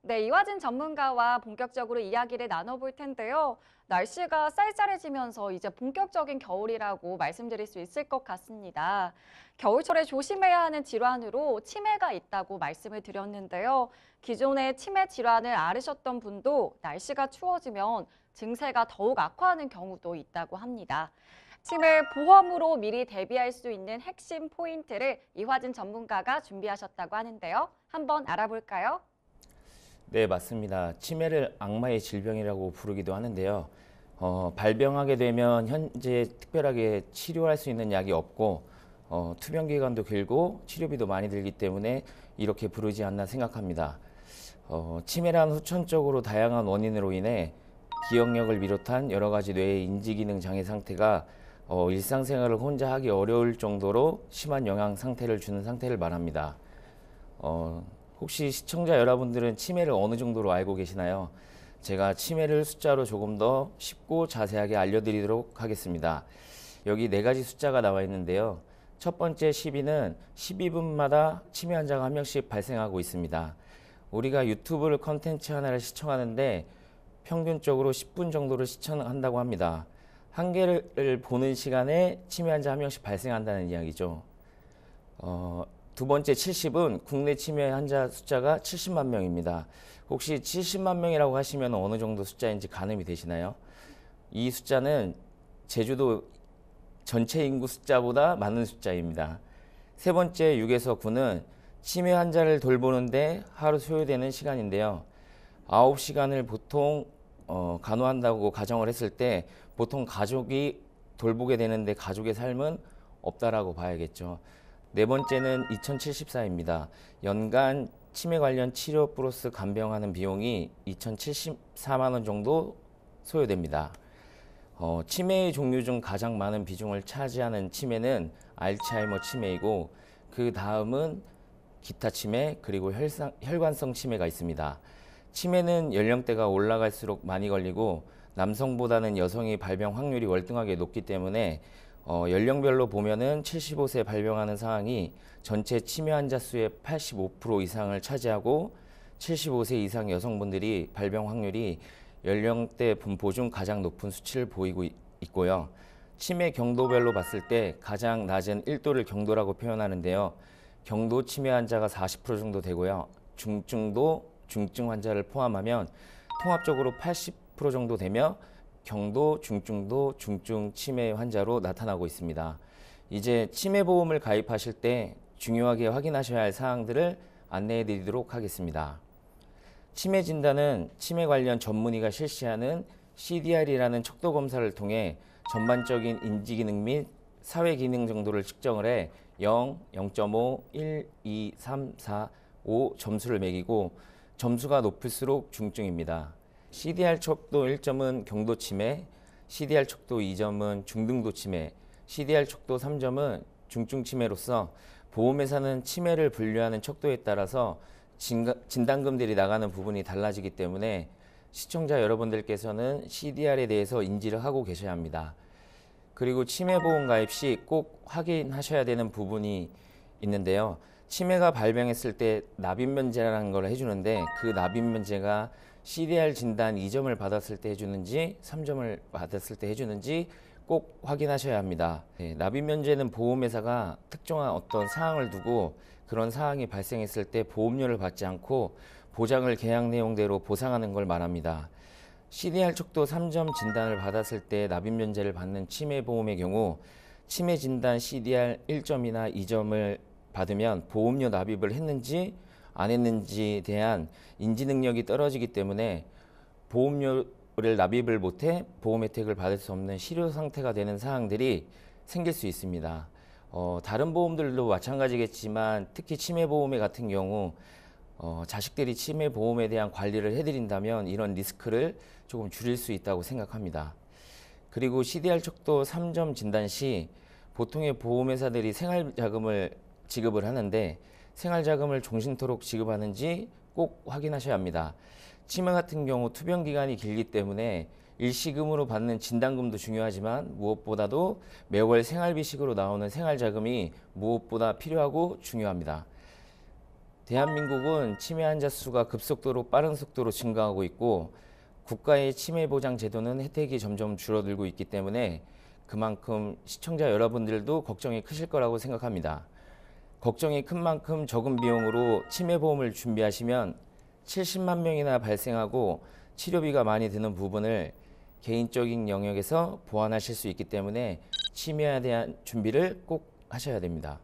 네, 이화진 전문가와 본격적으로 이야기를 나눠볼 텐데요. 날씨가 쌀쌀해지면서 이제 본격적인 겨울이라고 말씀드릴 수 있을 것 같습니다. 겨울철에 조심해야 하는 질환으로 치매가 있다고 말씀을 드렸는데요. 기존에 치매 질환을 앓으셨던 분도 날씨가 추워지면 증세가 더욱 악화하는 경우도 있다고 합니다. 치매 보험으로 미리 대비할 수 있는 핵심 포인트를 이화진 전문가가 준비하셨다고 하는데요. 한번 알아볼까요? 네, 맞습니다. 치매를 악마의 질병이라고 부르기도 하는데요. 발병하게 되면 현재 특별하게 치료할 수 있는 약이 없고 투병 기간도 길고 치료비도 많이 들기 때문에 이렇게 부르지 않나 생각합니다. 치매란 후천적으로 다양한 원인으로 인해 기억력을 비롯한 여러 가지 뇌의 인지기능 장애 상태가 일상생활을 혼자 하기 어려울 정도로 심한 영향 상태를 주는 상태를 말합니다. 혹시 시청자 여러분들은 치매를 어느 정도로 알고 계시나요? 제가 치매를 숫자로 조금 더 쉽고 자세하게 알려드리도록 하겠습니다. 여기 네 가지 숫자가 나와 있는데요. 첫 번째 12는 12분마다 치매 환자가 한 명씩 발생하고 있습니다. 우리가 유튜브 컨텐츠 하나를 시청하는데 평균적으로 10분 정도를 시청한다고 합니다. 한 개를 보는 시간에 치매 환자 한 명씩 발생한다는 이야기죠. 두 번째 70은 국내 치매 환자 숫자가 70만 명입니다. 혹시 70만 명이라고 하시면 어느 정도 숫자인지 가늠이 되시나요? 이 숫자는 제주도 전체 인구 숫자보다 많은 숫자입니다. 세 번째 6에서 9는 치매 환자를 돌보는데 하루 소요되는 시간인데요. 9시간을 보통 간호한다고 가정을 했을 때 보통 가족이 돌보게 되는데 가족의 삶은 없다라고 봐야겠죠. 네 번째는 2074입니다. 연간 치매 관련 치료 플러스 간병하는 비용이 2074만 원 정도 소요됩니다. 치매의 종류 중 가장 많은 비중을 차지하는 치매는 알츠하이머 치매이고 그 다음은 기타 치매 그리고 혈관성 치매가 있습니다. 치매는 연령대가 올라갈수록 많이 걸리고 남성보다는 여성이 발병 확률이 월등하게 높기 때문에 연령별로 보면은 75세 발병하는 상황이 전체 치매 환자 수의 85% 이상을 차지하고 75세 이상 여성분들이 발병 확률이 연령대 분포 중 가장 높은 수치를 보이고 있고요. 치매 경도별로 봤을 때 가장 낮은 1도를 경도라고 표현하는데요. 경도 치매 환자가 40% 정도 되고요. 중증도 중증 환자를 포함하면 통합적으로 80% 정도 되며 경도, 중증도, 중증 치매 환자로 나타나고 있습니다. 이제 치매보험을 가입하실 때 중요하게 확인하셔야 할 사항들을 안내해 드리도록 하겠습니다. 치매 진단은 치매 관련 전문의가 실시하는 CDR이라는 척도 검사를 통해 전반적인 인지기능 및 사회기능 정도를 측정을 해 0, 0.5, 1, 2, 3, 4, 5 점수를 매기고 점수가 높을수록 중증입니다. CDR 척도 1점은 경도 치매, CDR 척도 2점은 중등도 치매, CDR 척도 3점은 중증 치매로서 보험회사는 치매를 분류하는 척도에 따라서 진단금들이 나가는 부분이 달라지기 때문에 시청자 여러분들께서는 CDR에 대해서 인지를 하고 계셔야 합니다. 그리고 치매보험 가입 시 꼭 확인하셔야 되는 부분이 있는데요. 치매가 발병했을 때 납입면제라는 걸 해주는데 그 납입면제가 CDR 진단 2점을 받았을 때 해주는지 3점을 받았을 때 해주는지 꼭 확인하셔야 합니다. 납입면제는 보험회사가 특정한 어떤 사항을 두고 그런 사항이 발생했을 때 보험료를 받지 않고 보장을 계약 내용대로 보상하는 걸 말합니다. CDR 척도 3점 진단을 받았을 때 납입면제를 받는 치매보험의 경우 치매 진단 CDR 1점이나 2점을 받으면 보험료 납입을 했는지 안 했는지에 대한 인지 능력이 떨어지기 때문에 보험료를 납입을 못해 보험 혜택을 받을 수 없는 실효 상태가 되는 사항들이 생길 수 있습니다. 다른 보험들도 마찬가지겠지만 특히 치매보험 같은 경우 자식들이 치매보험에 대한 관리를 해드린다면 이런 리스크를 조금 줄일 수 있다고 생각합니다. 그리고 CDR 척도 3점 진단 시 보통의 보험회사들이 생활자금을 지급을 하는데 생활자금을 종신토록 지급하는지 꼭 확인하셔야 합니다. 치매 같은 경우 투병 기간이 길기 때문에 일시금으로 받는 진단금도 중요하지만 무엇보다도 매월 생활비식으로 나오는 생활자금이 무엇보다 필요하고 중요합니다. 대한민국은 치매 환자 수가 급속도로 빠른 속도로 증가하고 있고 국가의 치매 보장 제도는 혜택이 점점 줄어들고 있기 때문에 그만큼 시청자 여러분들도 걱정이 크실 거라고 생각합니다. 걱정이 큰 만큼 적은 비용으로 치매 보험을 준비하시면 70만 명이나 발생하고 치료비가 많이 드는 부분을 개인적인 영역에서 보완하실 수 있기 때문에 치매에 대한 준비를 꼭 하셔야 됩니다.